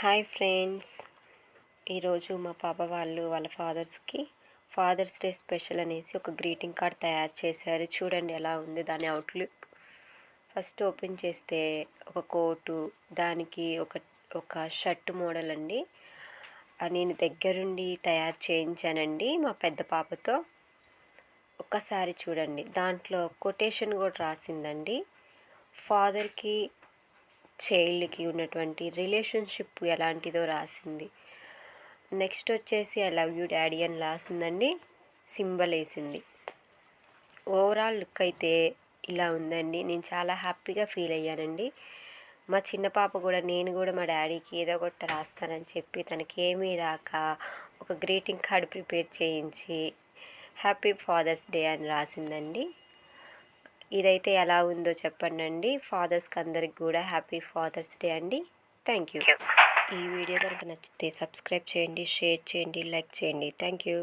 Hi friends, ఈరోజు మా పాప వాళ్ళ ఫాదర్స్ డే స్పెషల్ అనేసి ఒక గ్రీటింగ్ కార్డ్ తయారు చేశారు. చూడండి ఎలా ఉంది దాని అవుట్లుక్. ఫస్ట్ ఓపెన్ చేస్తే ఒక కోటు, దానికి ఒక షర్ట్ మోడల్ అండి. నేను దగ్గరుండి తయారు చేయించానండి మా పెద్ద పాపతో. ఒక్కసారి చూడండి, దాంట్లో కొటేషన్ కూడా రాసిందండి. ఫాదర్కి చైల్డ్కి ఉన్నటువంటి రిలేషన్షిప్ ఎలాంటిదో రాసింది. నెక్స్ట్ వచ్చేసి ఐ లవ్ యూ డాడీ అని రాసిందండి, సింబల్ వేసింది. ఓవరాల్ లుక్ అయితే ఇలా ఉందండి. నేను చాలా హ్యాపీగా ఫీల్ అయ్యానండి. మా చిన్న పాప కూడా నేను కూడా మా డాడీకి ఏదో ఒకటి రాస్తానని చెప్పి తనకి ఏమీ రాక ఒక గ్రీటింగ్ కార్డ్ ప్రిపేర్ చేయించి హ్యాపీ ఫాదర్స్ డే అని రాసిందండి. ఇదైతే ఎలా ఉందో చెప్పండి. ఫాదర్స్కి అందరికి కూడా హ్యాపీ ఫాదర్స్ డే అండి. Thank you. ఈ వీడియో కనుక నచ్చితే సబ్స్క్రైబ్ చేయండి, షేర్ చేయండి, లైక్ చేయండి. Thank you.